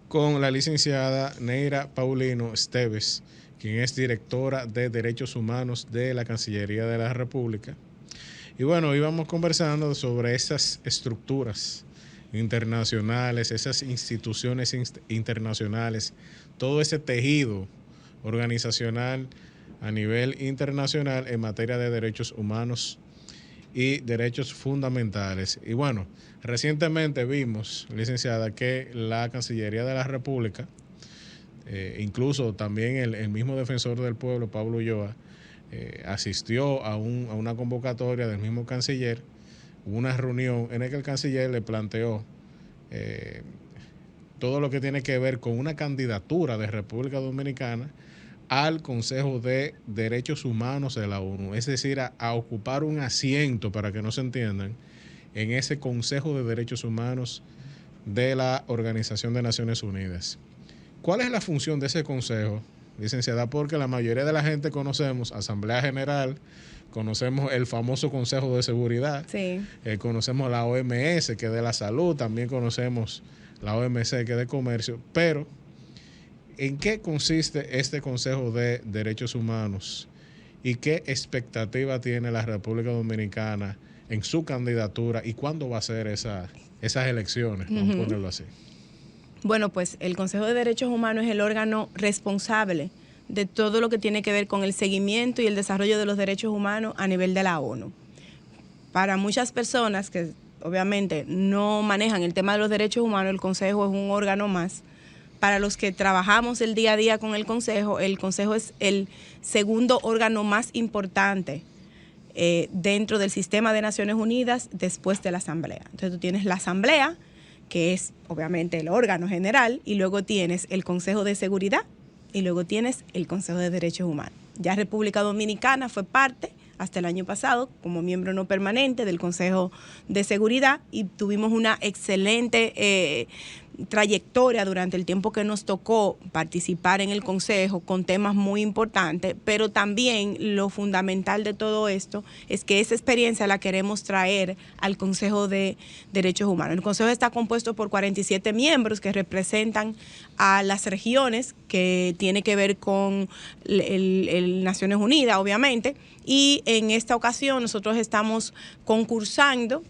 con la licenciada Neira Paulino Esteves, quien es directora de Derechos Humanos de la Cancillería de la República. Y bueno, íbamos conversando sobre esas estructuras internacionales, esas instituciones internacionales, todo ese tejido organizacional a nivel internacional en materia de derechos humanos y derechos fundamentales. Y bueno, recientemente vimos, licenciada, que la Cancillería de la República, incluso también el mismo defensor del pueblo, Pablo Ulloa, asistió a una convocatoria del mismo canciller, una reunión en la que el canciller le planteó todo lo que tiene que ver con una candidatura de República Dominicana al Consejo de Derechos Humanos de la ONU, es decir, a ocupar un asiento, para que no se entiendan, en ese Consejo de Derechos Humanos de la Organización de Naciones Unidas. ¿Cuál es la función de ese consejo, licenciada? Porque la mayoría de la gente conocemos Asamblea General, conocemos el famoso Consejo de Seguridad, Sí. Conocemos la OMS, que es de la salud, también conocemos la OMC, que es de comercio, pero ¿en qué consiste este Consejo de Derechos Humanos y qué expectativa tiene la República Dominicana en su candidatura y cuándo va a ser esas elecciones? Vamos a ponerlo así. Bueno, pues el Consejo de Derechos Humanos es el órgano responsable de todo lo que tiene que ver con el seguimiento y el desarrollo de los derechos humanos a nivel de la ONU. Para muchas personas que obviamente no manejan el tema de los derechos humanos, el Consejo es un órgano más. Para los que trabajamos el día a día con el Consejo es el segundo órgano más importante dentro del sistema de Naciones Unidas después de la Asamblea. Entonces tú tienes la Asamblea, que es obviamente el órgano general, y luego tienes el Consejo de Seguridad y luego tienes el Consejo de Derechos Humanos. Ya República Dominicana fue parte hasta el año pasado como miembro no permanente del Consejo de Seguridad y tuvimos una excelente trayectoria durante el tiempo que nos tocó participar en el Consejo con temas muy importantes, pero también lo fundamental de todo esto es que esa experiencia la queremos traer al Consejo de Derechos Humanos. El Consejo está compuesto por 47 miembros que representan a las regiones, que tiene que ver con el Naciones Unidas, obviamente, y en esta ocasión nosotros estamos concursando,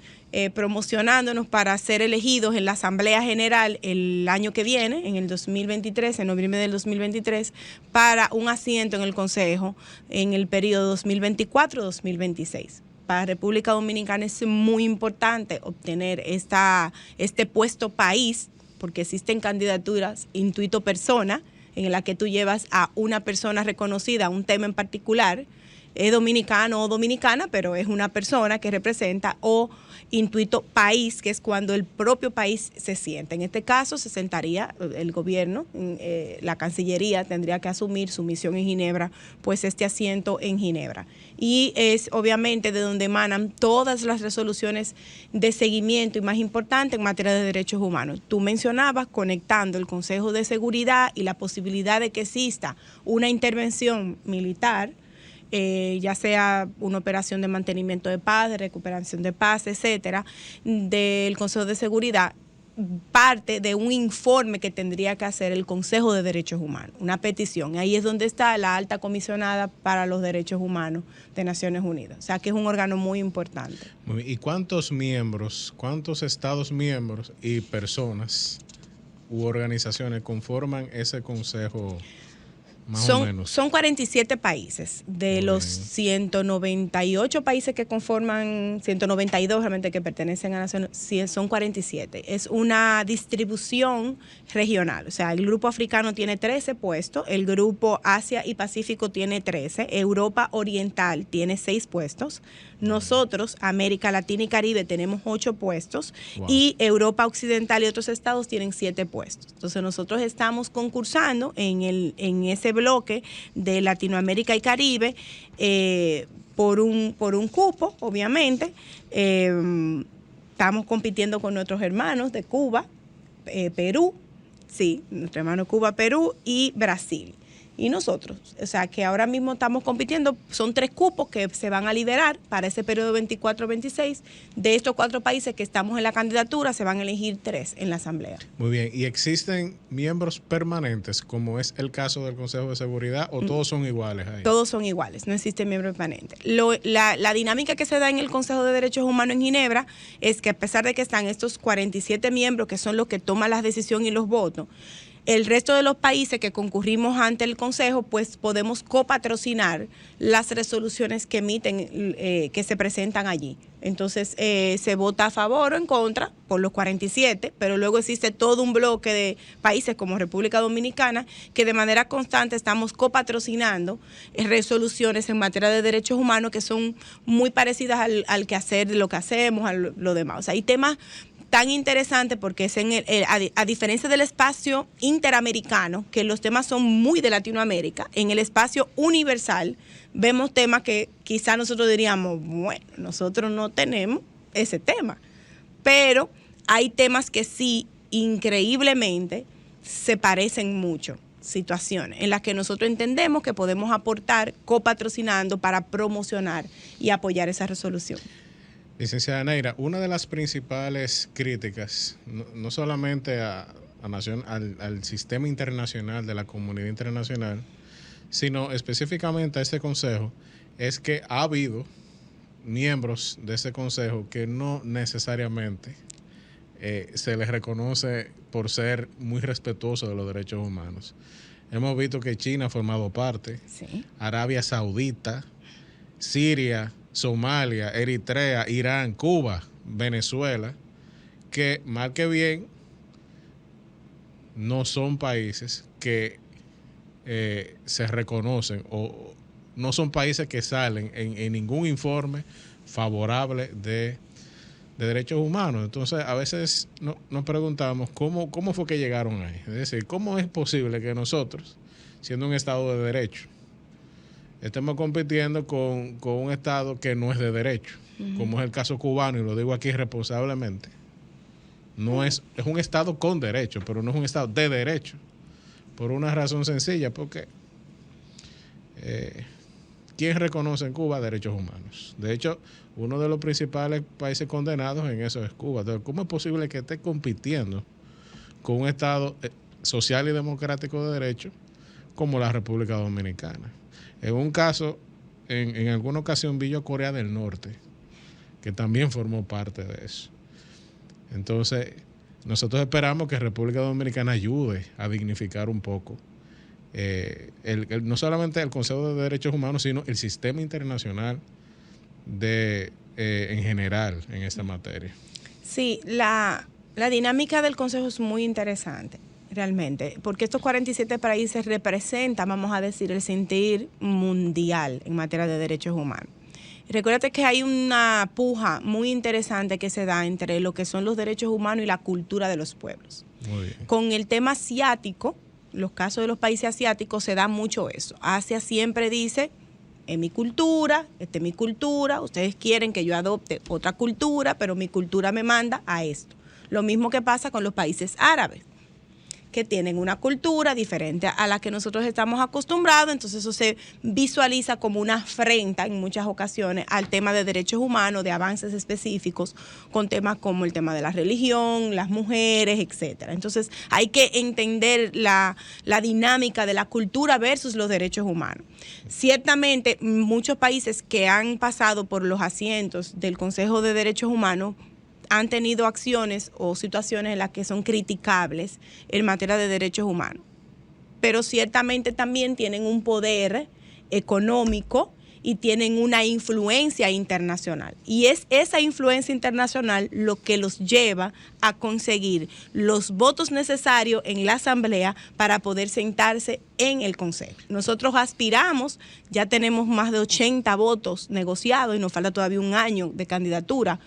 promocionándonos para ser elegidos en la Asamblea General el año que viene, en el 2023, en noviembre del 2023, para un asiento en el Consejo en el periodo 2024-2026. Para República Dominicana es muy importante obtener este puesto país, porque existen candidaturas intuito persona, en la que tú llevas a una persona reconocida a un tema en particular, es dominicano o dominicana, pero es una persona que representa, o intuito país, que es cuando el propio país se sienta. En este caso se sentaría el gobierno, la Cancillería tendría que asumir su misión en Ginebra, pues este asiento en Ginebra. Y es obviamente de donde emanan todas las resoluciones de seguimiento y más importante en materia de derechos humanos. Tú mencionabas conectando el Consejo de Seguridad y la posibilidad de que exista una intervención militar, ya sea una operación de mantenimiento de paz, de recuperación de paz, etcétera, del Consejo de Seguridad. parte de un informe que tendría que hacer el Consejo de Derechos Humanos, una petición. Ahí es donde está la alta comisionada para los derechos humanos de Naciones Unidas. O sea, que es un órgano muy importante. ¿Y cuántos miembros, cuántos estados miembros y personas u organizaciones conforman ese consejo? Más o menos. Son 47 países. De los 198 países que conforman, 192 realmente que pertenecen a Naciones, sí, son 47. Es una distribución regional. O sea, el grupo africano tiene 13 puestos, el grupo Asia y Pacífico tiene 13, Europa Oriental tiene 6 puestos, nosotros, América Latina y Caribe, tenemos 8 puestos, y Europa Occidental y otros estados tienen 7 puestos. Entonces nosotros estamos concursando en ese bloque de Latinoamérica y Caribe por un cupo, obviamente. Estamos compitiendo con nuestros hermanos de Cuba, Perú, sí, nuestro hermano Cuba, Perú y Brasil. Y nosotros, o sea, que ahora mismo estamos compitiendo, son 3 cupos que se van a liberar para ese periodo 24-26. De estos 4 países que estamos en la candidatura, se van a elegir 3 en la Asamblea. Muy bien, ¿y existen miembros permanentes, como es el caso del Consejo de Seguridad, o todos son iguales ahí? Todos son iguales, no existe miembro permanente. La dinámica que se da en el Consejo de Derechos Humanos en Ginebra es que a pesar de que están estos 47 miembros, que son los que toman las decisiones y los votos, el resto de los países que concurrimos ante el Consejo, pues podemos copatrocinar las resoluciones que emiten, que se presentan allí. Entonces, se vota a favor o en contra por los 47, pero luego existe todo un bloque de países como República Dominicana que de manera constante estamos copatrocinando resoluciones en materia de derechos humanos que son muy parecidas al quehacer de lo que hacemos, a lo demás. O sea, hay temas tan interesante porque es a diferencia del espacio interamericano, que los temas son muy de Latinoamérica, en el espacio universal vemos temas que quizás nosotros diríamos, bueno, nosotros no tenemos ese tema, pero hay temas que sí, increíblemente, se parecen mucho, situaciones en las que nosotros entendemos que podemos aportar copatrocinando para promocionar y apoyar esa resolución. Licenciada Neira, una de las principales críticas, no solamente al sistema internacional de la comunidad internacional, sino específicamente a este consejo, es que ha habido miembros de ese consejo que no necesariamente se les reconoce por ser muy respetuosos de los derechos humanos. Hemos visto que China ha formado parte, sí. Arabia Saudita, Siria, Somalia, Eritrea, Irán, Cuba, Venezuela, que mal que bien no son países que se reconocen o no son países que salen en ningún informe favorable de derechos humanos. Entonces, a veces nos preguntamos cómo fue que llegaron ahí. Es decir, ¿cómo es posible que nosotros, siendo un Estado de derecho, estemos compitiendo con un Estado que no es de derecho, como es el caso cubano, y lo digo aquí responsablemente? No es un Estado con derecho, pero no es un Estado de derecho, por una razón sencilla, porque ¿quién reconoce en Cuba derechos humanos? De hecho, uno de los principales países condenados en eso es Cuba. Entonces, ¿cómo es posible que esté compitiendo con un Estado social y democrático de derecho como la República Dominicana? En un caso, en alguna ocasión vi yo Corea del Norte, que también formó parte de eso. Entonces, nosotros esperamos que República Dominicana ayude a dignificar un poco no solamente el Consejo de Derechos Humanos, sino el sistema internacional en general en esta materia. Sí, la dinámica del Consejo es muy interesante, realmente, porque estos 47 países representan, vamos a decir, el sentir mundial en materia de derechos humanos. Recuérdate que hay una puja muy interesante que se da entre lo que son los derechos humanos y la cultura de los pueblos. Muy bien. Con el tema asiático, los casos de los países asiáticos, se da mucho eso. Asia siempre dice, es mi cultura, esta es mi cultura, ustedes quieren que yo adopte otra cultura, pero mi cultura me manda a esto. Lo mismo que pasa con los países árabes, que tienen una cultura diferente a la que nosotros estamos acostumbrados, entonces eso se visualiza como una afrenta en muchas ocasiones al tema de derechos humanos, de avances específicos, con temas como el tema de la religión, las mujeres, etcétera. Entonces hay que entender la dinámica de la cultura versus los derechos humanos. Ciertamente, muchos países que han pasado por los asientos del Consejo de Derechos Humanos han tenido acciones o situaciones en las que son criticables en materia de derechos humanos. Pero ciertamente también tienen un poder económico y tienen una influencia internacional. Y es esa influencia internacional lo que los lleva a conseguir los votos necesarios en la Asamblea para poder sentarse en el Consejo. Nosotros aspiramos, ya tenemos más de 80 votos negociados y nos falta todavía un año de candidatura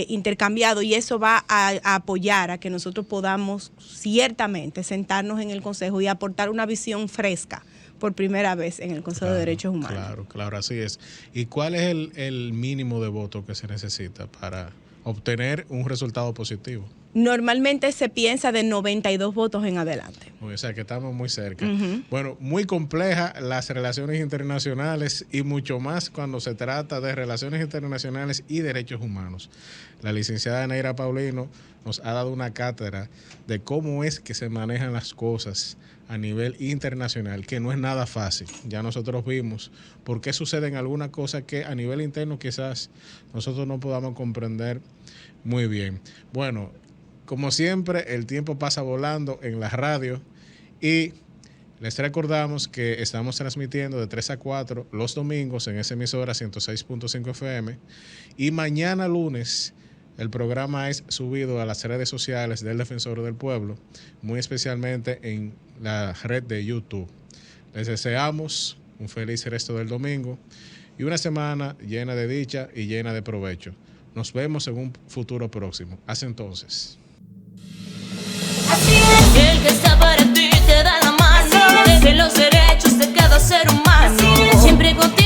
intercambiado, y eso va a apoyar a que nosotros podamos ciertamente sentarnos en el Consejo y aportar una visión fresca por primera vez en el Consejo de Derechos Humanos. Claro, así es. ¿Y cuál es el mínimo de votos que se necesita para obtener un resultado positivo? Normalmente se piensa de 92 votos en adelante. O sea que estamos muy cerca. Bueno, muy compleja las relaciones internacionales y mucho más cuando se trata de relaciones internacionales y derechos humanos. La licenciada Neira Paulino nos ha dado una cátedra de cómo es que se manejan las cosas a nivel internacional, que no es nada fácil. Ya nosotros vimos por qué suceden algunas cosas que a nivel interno quizás nosotros no podamos comprender muy bien. Bueno, como siempre, el tiempo pasa volando en la radio y les recordamos que estamos transmitiendo de 3 a 4 los domingos en esa emisora 106.5 FM y mañana lunes el programa es subido a las redes sociales del Defensor del Pueblo, muy especialmente en la red de YouTube. Les deseamos un feliz resto del domingo y una semana llena de dicha y llena de provecho. Nos vemos en un futuro próximo. Hasta entonces. Así es. El que está para ti te da la mano. Defiende los derechos de cada ser humano. Siempre contigo.